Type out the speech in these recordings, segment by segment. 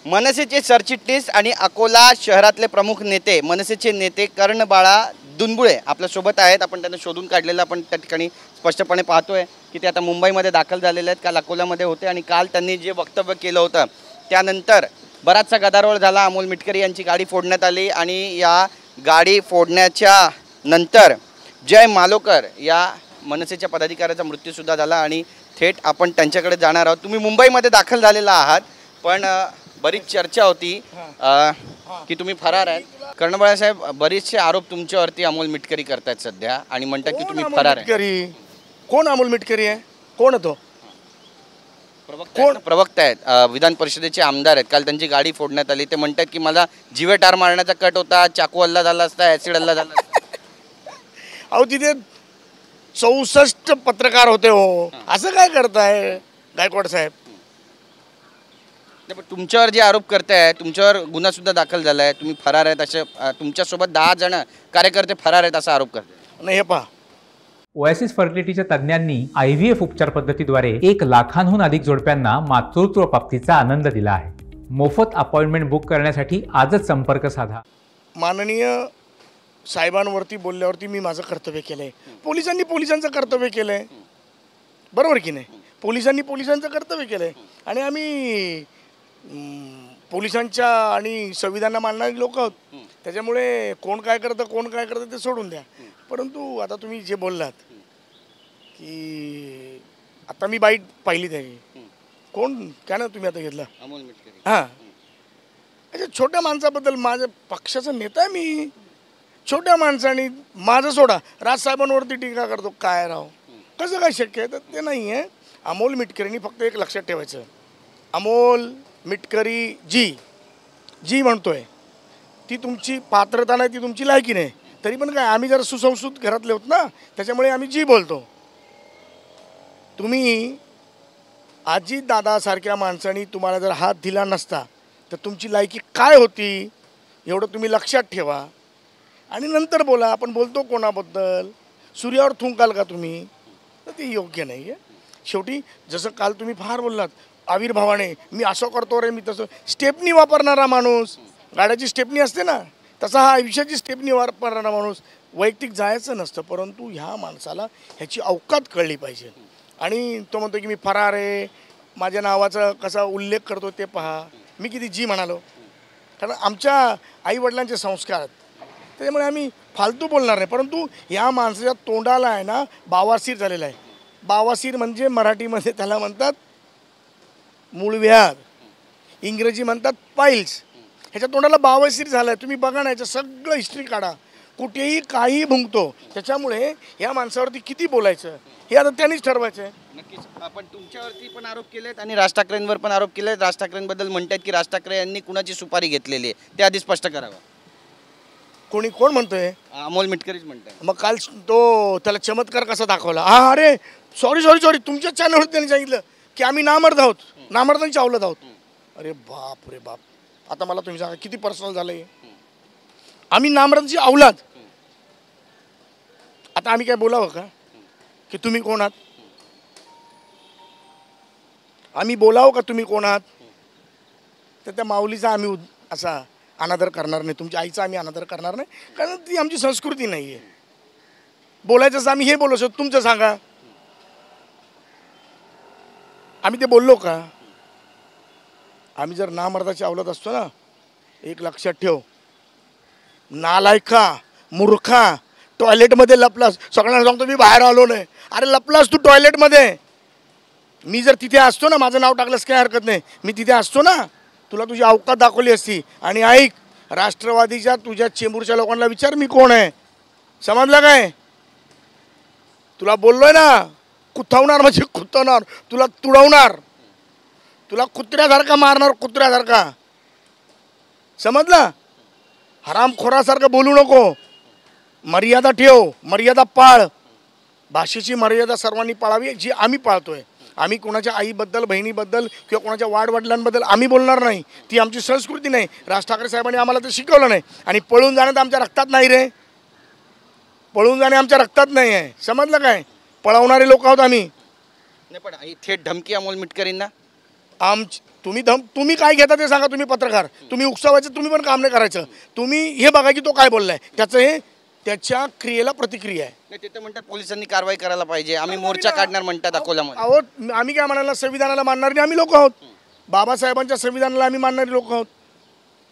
मनसेचे सरचिटणीस आणि अकोला शहरातले प्रमुख नेते मनसेचे नेते कर्णबाळा दुनबुळे आपल्यासोबत आहेत. आपण त्यांना शोधून काढलेलं आपण त्या ठिकाणी स्पष्टपणे पाहतोय की ते आता मुंबईमध्ये दाखल झालेले आहेत. काल अकोल्यामध्ये होते आणि काल त्यांनी जे वक्तव्य केलं होतं त्यानंतर बराचसा गदारोळ झाला. अमोल मिटकरी यांची गाडी फोडण्यात आली आणि या गाडी फोडण्याच्या नंतर जय मालोकर या मनसेच्या पदाधिकाऱ्याचा मृत्यूसुद्धा झाला आणि थेट आपण त्यांच्याकडे जाणार आहोत. तुम्ही मुंबईमध्ये दाखल झालेला आहात पण बरीच चर्चा होती की तुम्ही फरार आहेत. कर्णबाळा साहेब, बरेचसे आरोप तुमच्यावरती अमोल मिटकरी करतायत सध्या आणि म्हणतात की तुम्ही फरार आहे. कोण अमोल मिटकरी आहे? कोण तो? कोण प्रवक्ता आहेत? विधान परिषदेचे आमदार आहेत. काल त्यांची गाडी फोडण्यात आली. ते म्हणतात की मला जीवे ठार मारण्याचा कट होता, चाकू हल्ला झाला असता, ऍसिड हल्ला झाला असता. अहो तिथे 64 पत्रकार होते हो. असं काय करताय गायकवाड साहेब? तुमच्यावर जे आरोप करताय तुमच्यावर गुन्हा सुद्धा दाखल झाला आहे. तुम्ही फरार आहेत असे तुमच्यासोबत 10 जण कार्यकर्ते फरार आहेत असा आरोप करतात. नाही, हे पहा, ओएसिस फर्टिलिटीच्या तज्ज्ञांनी IVF उपचार पद्धतीद्वारे 1 लाखांहून अधिक जोडप्यांना मातृत्व प्राप्तीचा आनंद दिला आहे. मोफत अपॉइंटमेंट बुक करण्यासाठी आजच संपर्क साधा. माननीय साहेबांवरती बोलल्यावरती मी माझं कर्तव्य केलंय. पोलिसांनी पोलिसांचं कर्तव्य केलंय, बरोबर की नाही? पोलिसांनी पोलिसांचं कर्तव्य केलंय आणि आम्ही पोलिसांच्या आणि संविधानाला मानणारी लोक आहोत. त्याच्यामुळे कोण काय करतं ते सोडून द्या. परंतु आता तुम्ही जे बोललात की आता मी बाईट पाहिली त्याची, कोण काय ना तुम्ही आता घेतला अमोल मिटकरी. हां, अच्छा, छोट्या माणसाबद्दल, माझ्या पक्षाचा नेता आहे मी, छोट्या माणसाने माझं सोडा राजसाहेबांवरती टीका करतो. काय राव, कसं काय शक्य आहे? तर ते नाही आहे. अमोल मिटकरींनी फक्त एक लक्षात ठेवायचं, अमोल मिटकरी जी म्हणतोय ती तुमची पात्रता नाही, ती तुमची लायकी नाही. तरी पण काय, आम्ही जर सुसंस्कृत घरातले होत ना, त्याच्यामुळे आम्ही जी बोलतो. तुम्ही आजी दादासारख्या माणसांनी तुम्हाला जर हात दिला नसता तर तुमची लायकी काय होती एवढं तुम्ही लक्षात ठेवा आणि नंतर बोला. आपण बोलतो कोणाबद्दल, सूर्यावर थुंकाल का तुम्ही? तर ते योग्य नाही आहे. शेवटी जसं काल तुम्ही फार बोललात आविर्भावाने, मी असं करतो रे, मी तसं, स्टेपनी वापरणारा माणूस, गाड्याची स्टेपनी असते ना, तसा हा आयुष्याची स्टेपनी वापरणारा माणूस. वैयक्तिक जायचं नसतं, परंतु ह्या माणसाला ह्याची अवकात कळली पाहिजे. आणि तो म्हणतो की मी फरार आहे, माझ्या नावाचा कसा उल्लेख करतो ते पहा. मी किती जी म्हणालो, कारण आमच्या आईवडिलांचे संस्कार आहेत, त्याच्यामुळे आम्ही फालतू बोलणार नाही. परंतु ह्या माणसाच्या तोंडाला आहे ना बावासीर झालेला आहे. बावासीर म्हणजे मराठीमध्ये त्याला म्हणतात मूळव्याध, इंग्रजी म्हणतात पाईल्स. ह्याच्या तोंडाला बावासीर झाला आहे. तुम्ही बघा ना, ह्याचं सगळं हिस्ट्री काढा, कुठेही काही भुंकतो. त्याच्यामुळे या माणसावरती किती बोलायचं हे आता त्यांनीच ठरवायचं आहे. नक्कीच. आपण तुमच्यावरती पण आरोप केलेत आणि राज ठाकरेंवर पण आरोप केलेत. राज ठाकरेंबद्दल म्हणतात की राज ठाकरे यांनी कुणाची सुपारी घेतलेली आहे, ते आधी स्पष्ट करावं. कोण म्हणतोय? अमोल मिटकरीच म्हणतात. मग काल तो त्याला चमत्कार कसा दाखवला? हा, अरे सॉरी, तुमच्याच चॅनलवर त्यांनी सांगितलं की आम्ही नामर्द आहोत, नामर्दांची अवलाद आहोत. अरे बाप रे बाप, आता मला तुम्ही सांगा किती पर्सनल झालं आहे. आम्ही नामर्दांची अवलाद, आता आम्ही काय बोलावं का की तुम्ही कोण आहात? आम्ही बोलावं का तुम्ही कोण आहात? तर त्या माऊलीचा आम्ही असा अनादर करणार नाही, तुमच्या आईचा आम्ही अनादर करणार नाही, कारण ती आमची संस्कृती नाही आहे. बोलायचं आम्ही हे बोलू शकतो, तुमचं सांगा. आम्ही ते बोललो का? आम्ही जर नामर्दाची अवलाद असतो ना, एक लक्षात ठेव, नालायका, मूर्खा, टॉयलेटमध्ये लपलास. सगळ्यांना सांगतो मी बाहेर आलो नाही. अरे लपलास तू टॉयलेटमध्ये. मी जर तिथे असतो ना, माझं नाव टाकलंस काय हरकत नाही, मी तिथे असतो ना, तुला तुझी अवकात दाखवली असती. आणि ऐक, राष्ट्रवादीच्या तुझ्या चेंबूरच्या लोकांना विचार मी कोण आहे, समजलं काय? तुला बोललोय ना, कुथवणार म्हणजे कुथवणार, तुला तुडवणार, तुला कुत्र्यासारखा मारणार, कुत्र्यासारखा, समजलं? हरामखोरासारखं बोलू नको, मर्यादा ठेव, मर्यादा पाळ. भाषेची मर्यादा सर्वांनी पाळावी, जी आम्ही पाळतोय. आम्ही कोणाच्या आईबद्दल, बहिणीबद्दल किंवा कोणाच्या वाडवडिलांबद्दल आम्ही बोलणार नाही, ती आमची संस्कृती नाही. राज ठाकरे साहेबांनी आम्हाला ते शिकवलं नाही. आणि पळून जाणं तर आमच्या रक्तात नाही रे, पळून जाणे आमच्या रक्तात नाही आहे, समजलं काय? पळवणारे लोक आहोत आम्ही. नाही पण थेट धमकी अमोल मिटकरींना तुम्ही काय घेता ते सांगा. तुम्ही पत्रकार, तुम्ही उकसावायचं, तुम्ही पण काम नाही करायचं. तुम्ही हे बघा की तो काय बोललाय, त्याच्या क्रियेला प्रतिक्रिया आहे. नाही, ते तर म्हणतात पोलिसांनी कारवाई करायला पाहिजे, आम्ही मोर्चा काढणार म्हणतात अकोल्यामध्ये. अहो आम्ही काय म्हणाला, संविधानाला मानणारी आम्ही लोक आहोत, बाबासाहेबांच्या संविधानाला आम्ही मानणारी लोक आहोत.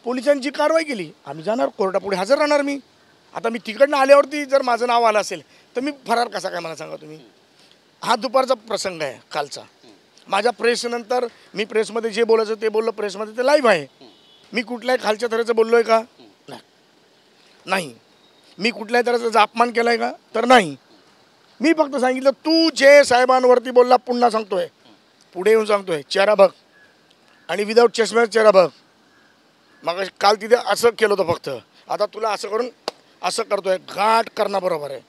पोलिसांची कारवाई केली, आम्ही जाणार कोर्टापुढे हजर राहणार. मी आता मी तिकडनं आल्यावरती जर माझं नाव आलं असेल तर मी फरार कसा काय मला सांगा तुम्ही. हा दुपारचा प्रसंग आहे कालचा. माझ्या प्रेसनंतर मी प्रेसमध्ये जे बोलायचं ते बोललो, प्रेसमध्ये ते लाईव्ह आहे. मी कुठल्याही खालच्या थराचं बोललो आहे का? नाही. मी कुठल्याही तऱ्हेचा अपमान केला आहे का? तर नाही. मी फक्त सांगितलं तू जे साहेबांवरती बोलला, पुन्हा सांगतोय, पुढे येऊन सांगतोय, चेहरा बघ आणि विदाऊट चष्म्याचा चेहरा बघ. मग काल तिथे असं केलं होतं फक्त, आता तुला असं करून असं करतोय. घाट करणं बरोबर आहे.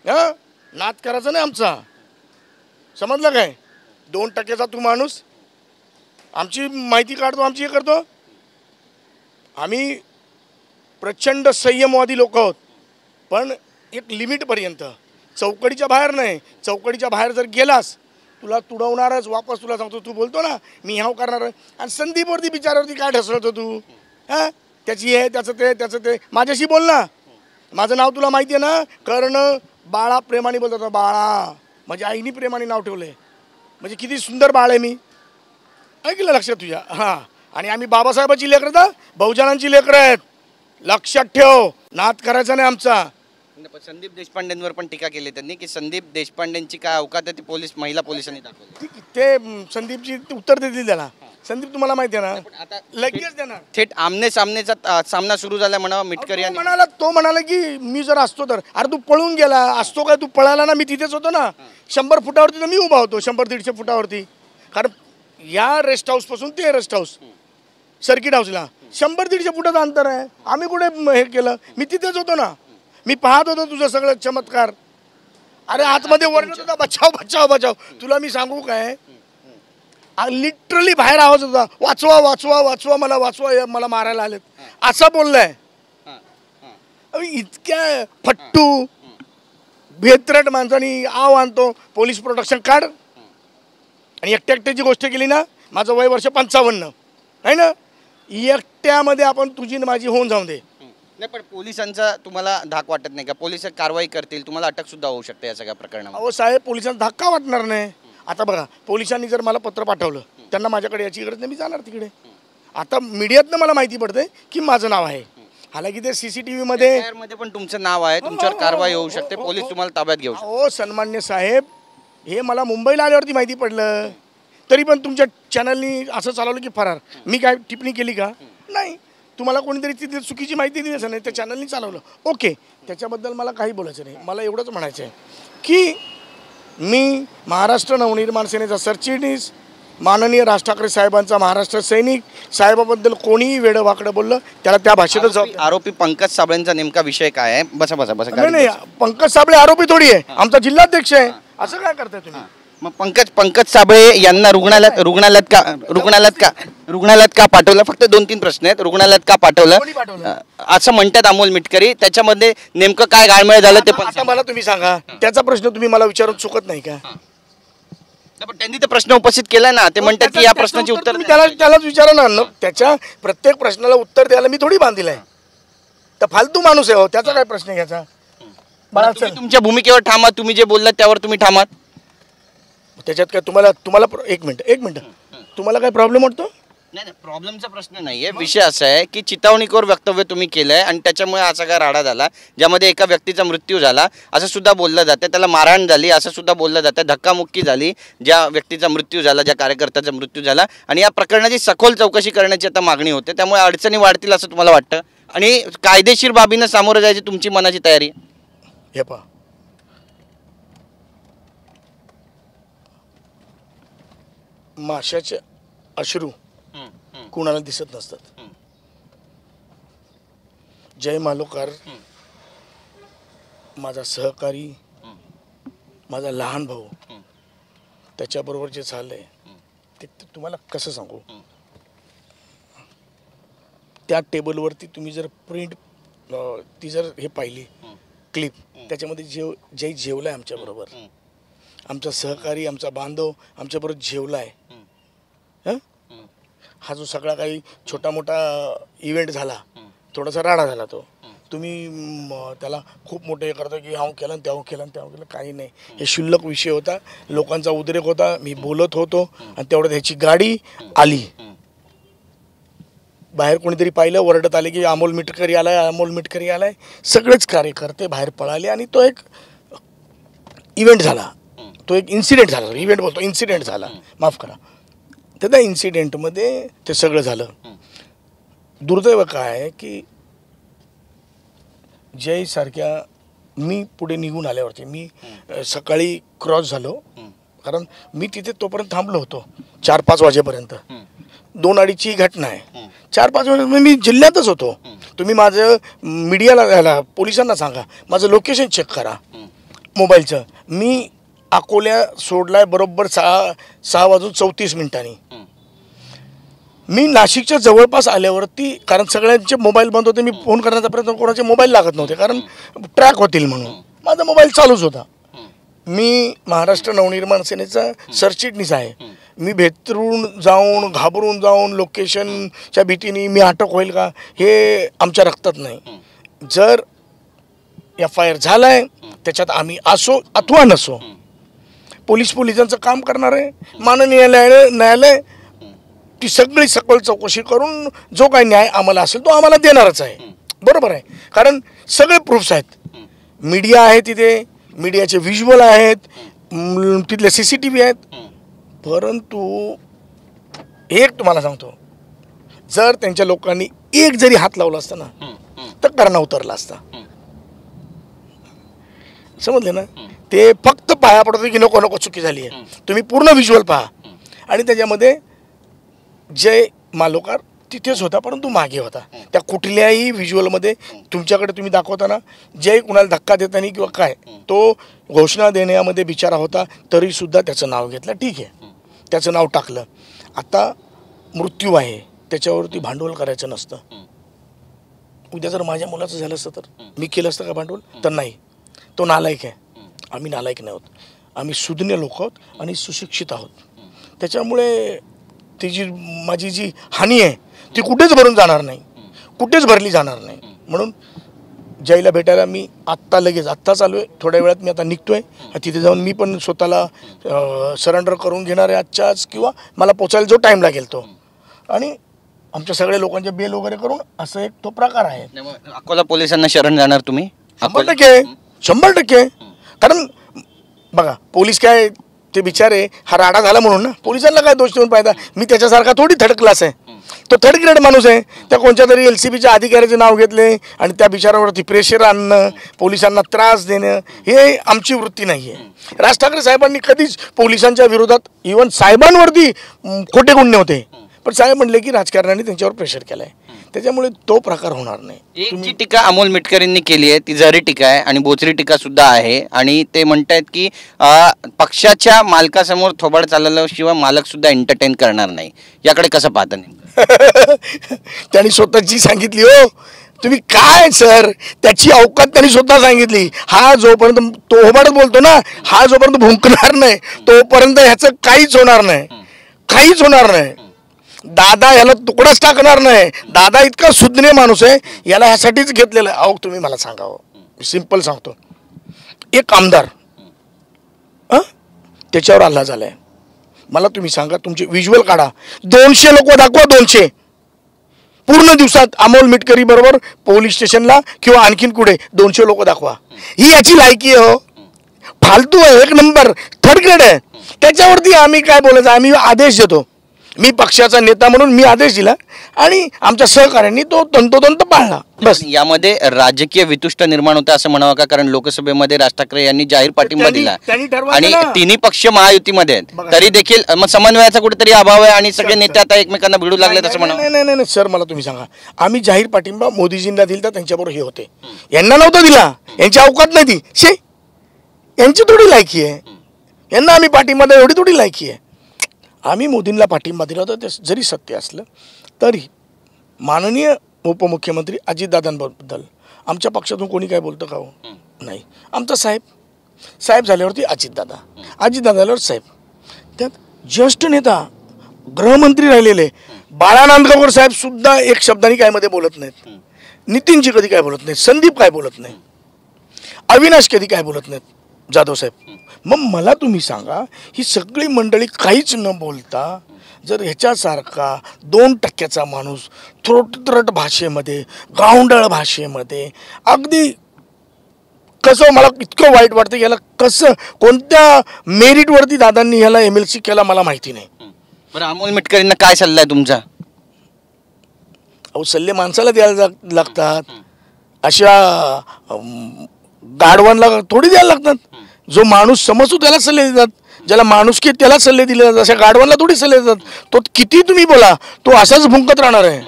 हां, नाद करायचा नाही आमचा, समजलं काय? 2% तू माणूस आमची माहिती काढतो, आमची हे करतो. आम्ही प्रचंड संयमवादी लोक आहोत, पण एक लिमिटपर्यंत, चौकडीच्या बाहेर नाही. चौकडीच्या बाहेर जर गेलास तुला तुडवणारच. वापस तुला सांगतो, तू बोलतो ना मी ह्याव करणार. आणि संदीपवरती बिचारावरती काय ढसळतो तू? हां, त्याची हे त्याचं ते माझ्याशी बोल ना. माझं नाव तुला माहिती आहे ना, कर्ण बाळा प्रेमाने बोलतो. बाळा माझ्या आईने प्रेमाने नाव ठेवलं, म्हणजे किती सुंदर बाळ आहे मी. ऐकलं लक्षात तुझ्या? हां, आणि आम्ही बाबासाहेबाची लेकरं तर बहुजनांची लेकरं आहेत. लक्षात ठेव, नाद करायचा नाही आमचा. संदीप देशपांडेंवर पण टीका केली त्यांनी की संदीप देशपांडेंची काय अवकात आहे ती महिला पोलिसांनी दाखवली. ते संदीपची उत्तर देतील त्याला. संदीप तुम्हाला माहिती आहे ना, आता लगेच देणार. थेट आमने सामनेचा सामना सुरू झाला म्हणावा मिटकरी यांनी. तो म्हणाला की मी जर असतो तर. अरे तू पळून गेला असतो काय? तू पळाला ना, मी तिथेच होतो ना. 100 फुटावरती तर मी उभा होतो, 100-150 फुटावरती. कारण या रेस्ट हाऊसपासून ते रेस्ट हाऊस सर्किट हाऊसला 100-150 फुटाचं अंतर आहे. आम्ही कुठे हे केलं? मी तिथेच होतो ना. मी पाहत होतो तुझं सगळं चमत्कार. अरे आतमध्ये ओरडत होता, बचाव बचाव बचाव. तुला मी सांगू काय, लिटरली बाहेर आवाज होता, वाचवा वाचवा वाचवा, मला वाचवा, मला मारायला आलेत, असं बोललाय. इतक्या फट्टू भेत्रट माणसानी आव आणतो, पोलीस प्रोटेक्शन काढ. आणि एकट्याची गोष्ट केली ना, माझं वय वर्ष 55 आहे ना, एकट्यामध्ये आपण तुझी माझी होऊन जाऊन दे. नाही, पण पोलिसांचा तुम्हाला धाक वाटत नाही का? पोलिस कारवाई करतील, तुम्हाला अटक सुद्धा होऊ शकते या सगळ्या प्रकरणामध्ये. अहो साहेब, पोलिसांना धक्का वाटणार नाही. आता बघा, पोलिसांनी जर मला पत्र पाठवलं, त्यांना माझ्याकडे याची गरज नाही, मी जाणार तिकडे. आता मीडियातनं मला माहिती पडते की माझं नाव आहे. हालाकी ते CCTV मध्ये पण तुमचं नाव आहे, तुमच्यावर कारवाई होऊ शकते, पोलीस तुम्हाला ताब्यात घेऊ शकते. हो सन्मान्य साहेब, हे मला मुंबईला आल्यावरती माहिती पडलं. तरी पण तुमच्या चॅनलनी असं चालवलं की फरार. मी काय टिप्पणी केली का? नाही. तुम्हाला कोणीतरी तिथे चुकीची माहिती दिली असं नाही, त्या चॅनलनी चालवलं. ओके, त्याच्याबद्दल मला काही बोलायचं नाही. मला एवढंच म्हणायचं आहे की मी महाराष्ट्र नवनिर्माण सेनेचा सरचिटणीस, माननीय राज ठाकरे साहेबांचा महाराष्ट्र सैनिक. साहेबाबद्दल कोणीही वेडं वाकडं बोललं त्याला त्या भाषेतच जबाब. आरोपी पंकज साबळेंचा नेमका विषय काय आहे? बसा बसा बसा. नाही, पंकज साबळे आरोपी थोडी आहे, आमचा जिल्हाध्यक्ष आहे. असं काय करताय तुम्ही? मग पंकज साबळे यांना रुग्णालयात का पाठवलं? फक्त 2-3 प्रश्न आहेत. रुग्णालयात का पाठवलं असं म्हणतात अमोल मिटकरी. त्याच्यामध्ये नेमकं काय गाळमेळ झालं ते पण मला तुम्ही सांगा. त्याचा प्रश्न तुम्ही मला विचारून चुकत नाही का? पण त्यांनी ते प्रश्न उपस्थित केला ना, ते म्हणतात की या प्रश्नाची उत्तर त्यालाच विचारा ना. त्याच्या प्रत्येक प्रश्नाला उत्तर द्यायला मी थोडी बांधील आहे. तर फालतू माणूस आहे हो, त्याचा काय प्रश्न घ्यायचा? तुमच्या भूमिकेवर ठामा, तुम्ही जे बोललात त्यावर तुम्ही ठामात. त्याच्यात काय तुम्हाला एक मिनिट तुम्हाला काय प्रॉब्लेम वाटतो? नाही, प्रॉब्लेमचा प्रश्न नाहीये. विषय असा आहे की चितावणीखोर वक्तव्य तुम्ही केलंय आणि त्याच्यामुळे असा काय राडा झाला, ज्यामध्ये एका व्यक्तीचा मृत्यू झाला असं सुद्धा बोललं जातं, त्याला मारहाण झाली असं सुद्धा बोललं जातं, धक्कामुक्की झाली ज्या व्यक्तीचा मृत्यू झाला, ज्या कार्यकर्त्याचा मृत्यू झाला. आणि या प्रकरणाची सखोल चौकशी करण्याची आता मागणी होते. त्यामुळे अडचणी वाढतील असं तुम्हाला वाटतं आणि कायदेशीर बाबींना सामोरं जायची तुमची मनाची तयारी? हे पहा, माशाचे अश्रू कुणाला दिसत नसतात. जय मालोकार माझा सहकारी, माझा लहान भाऊ, त्याच्याबरोबर जे झालंय ते तुम्हाला कसं सांगू. त्या टेबलवरती तुम्ही जर प्रिंट ती जर हे पाहिली क्लिप, त्याच्यामध्ये जय जेवलाय आमच्याबरोबर, आमचा सहकारी, आमचा बांधव आमच्याबरोबर जेवलाय. हा जो सगळा काही छोटा मोठा इव्हेंट झाला, थोडासा राडा झाला तो, तुम्ही त्याला खूप मोठं हे करता की हा केलं त्याहून केलं त्याहून केलं, काही नाही. हे क्षुल्लक विषय होता, लोकांचा उद्रेक होता, मी बोलत होतो आणि तेवढ्यात ह्याची गाडी आली. बाहेर कोणीतरी पाहिलं, ओरडत आले की अमोल मिटकरी आलाय, अमोल मिटकरी आलाय. सगळेच कार्यकर्ते बाहेर पळाले आणि तो एक इव्हेंट झाला, तो एक इन्सिडेंट झाला. इव्हेंट बोलतो, इन्सिडेंट झाला, माफ करा. तर त्या इन्सिडेंटमध्ये ते सगळं झालं. दुर्दैव काय आहे की जय सारख्या मी पुढे निघून आल्यावरती मी सकाळी क्रॉस झालो, कारण मी तिथे तोपर्यंत थांबलो होतो 4-5 वाजेपर्यंत. 2-2:30ची घटना आहे. 4-5 वाजेपर्यंत मी जिल्ह्यातच होतो. तुम्ही माझं मीडियाला याला पोलिसांना सांगा, माझं लोकेशन चेक करा मोबाईलचं. मी अकोल्या सोडलाय बरोबर 6:34 मी नाशिकच्या जवळपास आल्यावरती, कारण सगळ्यांचे मोबाईल बंद होते, मी फोन करण्याचा प्रयत्न, कोणाचे मोबाईल लागत नव्हते कारण ट्रॅक होतील म्हणून. माझा मोबाईल चालूच होता. मी महाराष्ट्र नवनिर्माण सेनेचा सरचिटणीस आहे. मी भेतरून जाऊन घाबरून जाऊन लोकेशनच्या भीतीने मी अटक होईल का हे आमच्या रक्तात नाही. जर FIR झालाय त्याच्यात आम्ही असो अथवा नसो, पोलिसांचं काम करणार आहे. माननीय न्यायालय ती सगळी सखोल चौकशी करून जो काही न्याय आम्हाला असेल तो आम्हाला देणारच आहे. बरोबर आहे, कारण सगळे प्रूफ्स आहेत. मीडिया आहे तिथे, मीडियाचे व्हिज्युअल आहेत, तिथले CCTV आहेत. परंतु एक तुम्हाला सांगतो, जर त्यांच्या लोकांनी एक जरी हात लावला असता ना तर करणा उतरला असता. समजले ना? ते फक्त पाया पडतो की नको नको चुकी झाली आहे. तुम्ही पूर्ण व्हिज्युअल पहा आणि त्याच्यामध्ये जय मालोकार तिथेच होता, परंतु मागे होता. त्या कुठल्याही व्हिज्युअलमध्ये तुमच्याकडे तुम्ही दाखवताना जय कुणाला धक्का देताना किंवा काय, तो घोषणा देण्यामध्ये बिचारा होता, तरीसुद्धा त्याचं नाव घेतलं. ठीक आहे, त्याचं नाव टाकलं. आता मृत्यू आहे, त्याच्यावरती भांडवल करायचं नसतं. उद्या जर माझ्या मुलाचं झालं असतं तर मी केलं असतं का भांडवल? तर नाही. तो नालायक आहे. आम्ही नालायक नाही आहोत, आम्ही सुज्ञ लोक आहोत आणि सुशिक्षित आहोत. त्याच्यामुळे ती जी माझी जी हानी आहे ती कुठेच भरून जाणार नाही, कुठेच भरली जाणार नाही. म्हणून जयला भेटायला मी आत्ता चालू आहे. थोड्या वेळात मी आता निघतो आहे. तिथे जाऊन मी पण स्वतःला सरेंडर करून घेणार आहे आजच्याच, किंवा मला पोचायला जो टाईम लागेल तो. आणि आमच्या सगळ्या लोकांचे बेल वगैरे करून असं एक तो प्रकार आहे. अकोला पोलिसांना शरण जाणार तुम्ही? 100%. कारण बघा, पोलीस काय ते बिचारे हा राडा झाला म्हणून ना, पोलिसांना काय दोष देऊन पाहिजे? मी त्याच्यासारखा थोडी थर्ड क्लास आहे, तो थर्ड ग्रेड माणूस आहे. त्या कोणत्या तरी LCBच्या अधिकाऱ्याचे नाव घेतले आणि त्या बिचारावरती प्रेशर आणणं, पोलिसांना त्रास देणं, हे आमची वृत्ती नाही आहे. राज ठाकरे साहेबांनी कधीच पोलिसांच्या विरोधात, इव्हन साहेबांवरती खोटे गुन्हे होते, पण साहेब म्हणले की राजकारणाने त्यांच्यावर प्रेशर केलं आहे. त्याच्यामुळे तो प्रकार होणार नाही. एक जी टीका अमोल मिटकरींनी केली आहे ती जरी टीका आहे आणि बोचरी टीका सुद्धा आहे. आणि ते म्हणतायत की पक्षाच्या मालकासमोर थोबाड चालल्याशिवाय मालक सुद्धा एंटरटेन करणार नाही. याकडे कसं पाहता नाही? त्यांनी स्वतःची सांगितली. हो तुम्ही काय सर, त्याची अवकात त्यांनी स्वतः सांगितली. हा जोपर्यंत तो थोबाडच बोलतो ना, हा जोपर्यंत भुंकणार नाही तोपर्यंत ह्याचं काहीच होणार नाही, काहीच होणार नाही. दादा याला तुकडाच टाकणार नाही. दादा इतका सुज्ञ माणूस आहे, याला ह्यासाठीच घेतलेलं आहे. अहो तुम्ही मला सांगावं, सिंपल सांगतो, एक आमदार त्याच्यावर हल्ला झालाय. मला तुम्ही सांगा, तुमचे व्हिज्युअल काढा, 200 लोक दाखवा, 200 पूर्ण दिवसात अमोल मिटकरी बरोबर पोलीस स्टेशनला किंवा आणखीन कुठे 200 लोक दाखवा. ही याची लायकी आहे हो, फालतू आहे, 1 नंबर थर्ड ग्रेड आहे. त्याच्यावरती आम्ही काय बोलायचं? आम्ही आदेश देतो. मी पक्षाचा नेता म्हणून मी आदेश दिला आणि आमच्या सहकार्यांनी तो तंतोतंत पाळला. बस. यामध्ये राजकीय वितुष्ट निर्माण होतं असं म्हणावं का? कारण लोकसभेमध्ये राज ठाकरे यांनी जाहीर पाठिंबा दिला आणि तिन्ही पक्ष महायुतीमध्ये आहेत, तरी देखील मग समन्वयाचा कुठेतरी अभाव आहे आणि सगळे नेते आता एकमेकांना भिडू लागले असं म्हणावं? नाही सर, मला तुम्ही सांगा, आम्ही जाहीर पाठिंबा मोदीजींना दिला, त्यांच्याबरोबर हे होते. यांना नव्हता दिला, यांची अवकात नाही ती. शे, यांची थोडी लायकी आहे, यांना आम्ही पाठिंबा द्या एवढी थोडी लायकी आहे. आम्ही मोदींना पाठिंबा दिला होता, ते जरी सत्य असलं तरी माननीय उपमुख्यमंत्री अजितदादांबद्दल आमच्या पक्षातून कोणी काय बोलतं का? हो नाही. आमचा साहेब झाल्यावरती अजितदादा झाल्यावर साहेब, त्यात ज्येष्ठ नेता गृहमंत्री राहिलेले बाळा नांदगावकर साहेब सुद्धा एक शब्दाने काय मध्ये बोलत नाहीत. नितीनजी कधी काय बोलत नाहीत, संदीप काय बोलत नाही, अविनाश कधी काय बोलत नाहीत, जाधव साहेब. मग मला तुम्ही सांगा, ही सगळी मंडळी काहीच न बोलता जर ह्याच्यासारखा 2% माणूस थोडत्रट भाषेमध्ये, गावंढळ भाषेमध्ये, अगदी कसं मला इतकं वाईट वाटतं, याला कसं कोणत्या मेरिटवरती दादांनी ह्याला MLC केला मला माहिती नाही. बरं, अमोल मिटकरींना काय सल्ला आहे तुमचा? अहो, सल्ले माणसाला द्यायला लागतात, अशा गाढवांना थोडी द्यायला लागतात. जो माणूस समजतो त्याला सल्ले देतात, ज्याला माणुसकी त्याला सल्ले दिले जातात. अशा गाढवांना थोडी सल्ले देतात. तो किती तुम्ही बोला, तो असाच भुंकत राहणार आहे.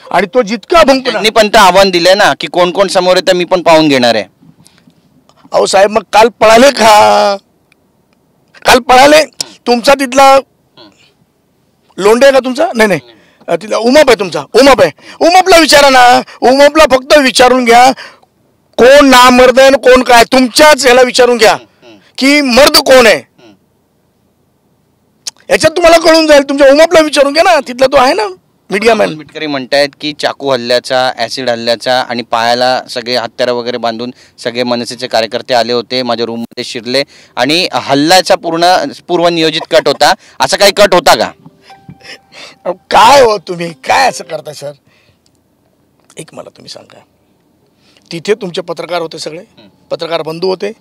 आणि तो जितका भुंकणार, त्यांनी पण तर आव्हान दिलंय ना की कोण कोण समोर येतं मी पण पाहून घेणार आहे. अहो साहेब, मग काल पळाले का? काल पळाले. तुमचा तिथला लोंढे का तुमचा? नाही नाही, तिथला उमाप आहे तुमचा. उमाप आहे, उमापला विचारा ना. उमापला फक्त विचारून घ्या कोण नामर्द आहे कोण काय. तुमच्याच ह्याला विचारून घ्या की मर्द कोण आहे, याच्यात तुम्हाला कळून जाईल. तुमच्या उमापला विचारून घ्या ना, तिथला तो आहे ना मीडिया मॅन. मिटकरी म्हणतायत की चाकू हल्ल्याचा, ऍसिड हल्ल्याचा आणि पायाला सगळे हत्यारं वगैरे बांधून सगळे मनसेचे कार्यकर्ते आले होते, माझ्या रूममध्ये शिरले आणि हल्ल्याचा पूर्वनियोजित कट होता. असा काही कट होता का? काय हो तुम्ही काय असं करता सर? एक मला तुम्ही सांगा, तिथे तुमचे पत्रकार होते, सगळे पत्रकार बंधू होते.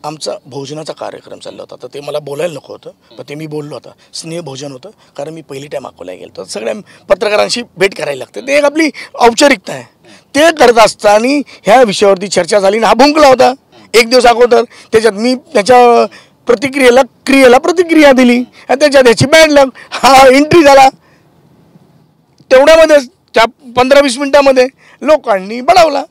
आमचा भोजनाचा कार्यक्रम चालला होता, तर ते मला बोलायला नको होतं, पण ते मी बोललो होता. स्नेह भोजन होतं, कारण मी पहिली टाईम अकोल्याला गेलो होतो. सगळ्या पत्रकारांशी भेट करायला लागते, ते एक आपली औपचारिकता आहे. ते करत असताना ह्या विषयावरती चर्चा झाली आणि हा भुंकला होता एक दिवस अगोदर. त्याच्यात मी त्याच्या क्रियेला प्रतिक्रिया दिली आणि त्याच्यात ह्याची बॅड लग हा एंट्री झाला. तेवढ्यामध्ये त्या 15-20 मिनिटामध्ये लोकांनी बळावला,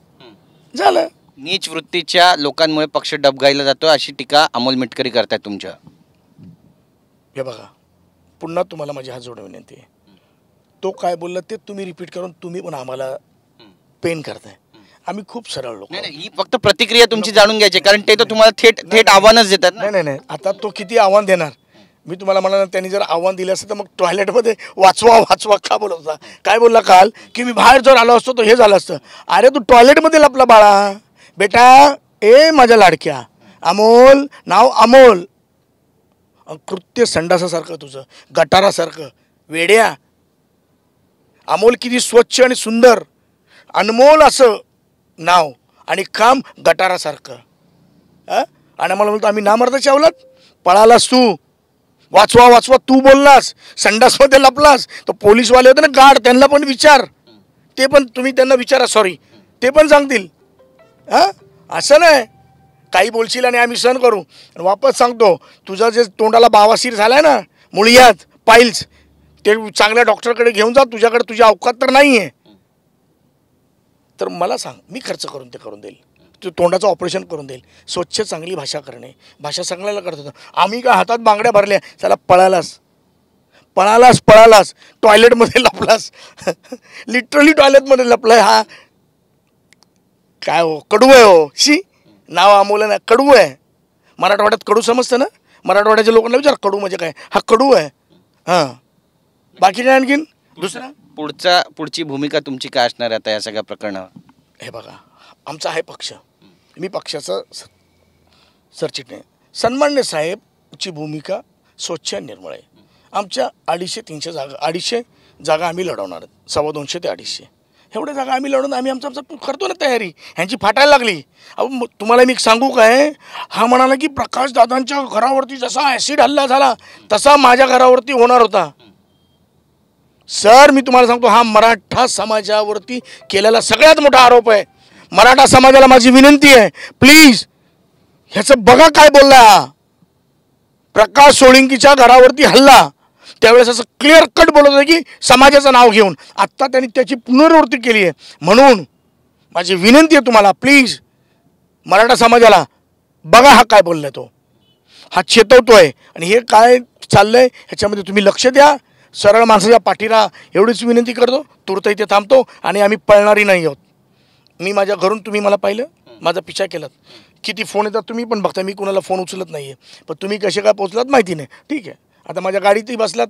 झालं. नीच वृत्तीच्या लोकांमुळे पक्ष डबघाईला जातो अशी टीका अमोल मिटकरी करतायत तुमच्या. हे बघा, पुन्हा तुम्हाला माझी हात जोडून विनंती आहे. तो काय बोलला ते तुम्ही रिपीट करून तुम्ही पण आम्हाला पेन करताय. आम्ही खूप सरळ लोक. नाही, ही फक्त प्रतिक्रिया तुमची जाणून घ्यायची, कारण ते तर तुम्हाला थेट आव्हानच देतात ना. नाही नाही, आता तो किती आव्हान देणार? मी तुम्हाला म्हणाला, त्यांनी जर आव्हान दिलं असतं तर मग टॉयलेटमध्ये वाचवा का बोलत होता? काय बोलला काल की मी बाहेर जर आलो असतो तर हे झालं असतं. अरे तू टॉयलेटमध्ये लपला बाळा. बेटा, ए माझ्या लाडक्या अमोल, नाव अमोल, कृत्य संडासासारखं तुझं, गटारासारखं, वेड्या. अमोल किती स्वच्छ आणि सुंदर, अनमोल असं नाव आणि काम गटारासारखं. आणि मला म्हणतो आम्ही नामर्दाची अवलाद. पळालास तू, वाचवा तू बोललास, संडासमध्ये लपलास. तर पोलीसवाले होते ना गार्ड, त्यांना पण विचार, ते पण तुम्ही त्यांना विचारा, सॉरी, ते पण सांगतील. असं नाही काही बोलशील आणि आम्ही सहन करू. आणि वापस सांगतो, तुझा जे तोंडाला बावासीर झालाय ना, मुळ्यात पाईल्स, ते चांगल्या डॉक्टरकडे घेऊन जा. तुझ्याकडे तुझ्या अवकात तर नाही आहे. तर मला सांग, मी खर्च करून ते करून देईल. तू तोंडाचं ऑपरेशन करून देईल. स्वच्छ चांगली भाषा करणे, भाषा चांगल्याला करत होतं. आम्ही काय हातात बांगड्या भरल्या, त्याला पळालास टॉयलेटमध्ये लपलास. लिटरली टॉयलेटमध्ये लपलाय. हा काय हो, कडू आहे हो. शी, नाव अमोल ना, कडू आहे. मराठवाड्यात कडू समजतं ना, मराठवाड्याच्या लोकांना विचार कडू म्हणजे काय. हा कडू आहे. हां, बाकी काय आणखीन दुसरा? पुढची भूमिका तुमची काय असणार आता या सगळ्या प्रकरणावर? हे बघा, आमचा आहे पक्ष, मी पक्षाचा सरचिटणीस. सन्मान्य साहेबची भूमिका स्वच्छ आणि निर्मळ आहे. आमच्या 250-300 जागा आम्ही लढवणार आहेत. 225 ते 250 एवढ्या जागा आम्ही लढवून आम्ही आमचं करतो ना तयारी. ह्यांची फाटायला लागली. अहो तुम्हाला मी सांगू काय, हा म्हणाला की प्रकाशदादांच्या घरावरती जसा ॲसिड हल्ला झाला तसा माझ्या घरावरती होणार होता. सर मी तुम्हाला सांगतो, हा मराठा समाजावरती केलेला सगळ्यात मोठा आरोप आहे. मराठा समाजाला माझी विनंती आहे, प्लीज ह्याचं बघा काय बोलला. प्रकाश सोळंकीच्या घरावरती हल्ला त्यावेळेस असं क्लिअर कट बोलत होतं की समाजाचं नाव घेऊन. आत्ता त्यांनी त्याची पुनरावृत्ती केली आहे. म्हणून माझी विनंती आहे तुम्हाला, प्लीज मराठा समाजाला बघा हा काय बोललाय. तो हा चेतवतोय आणि हे काय चाललंय ह्याच्यामध्ये तुम्ही लक्ष द्या. सरळ माणसाच्या पाठीला एवढीच विनंती करतो. तूर्त इथे थांबतो आणि आम्ही पळणारी नाही आहोत. मी माझ्या घरून, तुम्ही मला पाहिलं, माझा पिछा केलात. किती फोन येतात तुम्ही पण बघता. मी कुणाला फोन उचलत नाही आहे, पण तुम्ही कसे काय पोचलात माहिती नाही. ठीक आहे, आता माझ्या गाडीतही बसलात,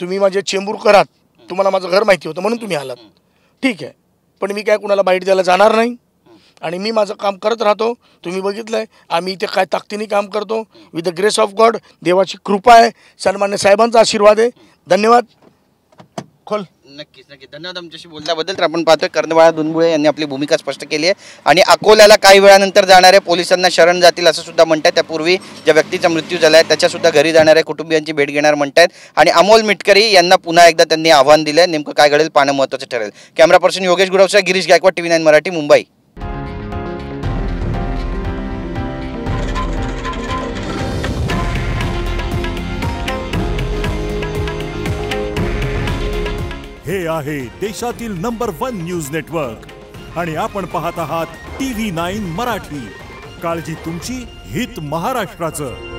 तुम्ही माझे चेंबूर करात, तुम्हाला माझं घर माहिती होतं म्हणून तुम्ही आलात, ठीक आहे. पण मी काय कुणाला बाईट द्यायला जाणार नाही आणि मी माझं काम करत राहतो. तुम्ही बघितलं आहे आम्ही इथे काय ताकदीने काम करतो, with the grace of God. देवाची कृपा आहे, सन्मान्य साहेबांचा आशीर्वाद आहे. धन्यवाद. खोल. नक्कीच नक्कीच धन्यवाद आमच्याशी बोलल्याबद्दल. तर आपण पाहतोय कर्णबाळा दुनबुळे यांनी आपली भूमिका स्पष्ट केली आहे आणि अकोल्याला काही वेळानंतर जाणाऱ्या पोलिसांना शरण जातील असं सुद्धा म्हणतात. त्यापूर्वी ज्या व्यक्तीचा मृत्यू झाला आहे त्याच्यासुद्धा घरी जाणाऱ्या कुटुंबियांची भेट घेणार म्हणतात आणि अमोल मिटकरी यांना पुन्हा एकदा त्यांनी आव्हान दिलं आहे. नेमकं काय घडेल पाहणं महत्त्वाचं ठरेल. कॅमेरा पर्सन योगेश गुरवसा, गिरीश गायकवाड, TV9 मराठी, मुंबई. हे आहे देशातील नंबर 1 न्यूज नेटवर्क आणि आपण पाहत आहात TV9 मराठी. काळजी तुमची, हित महाराष्ट्राचं.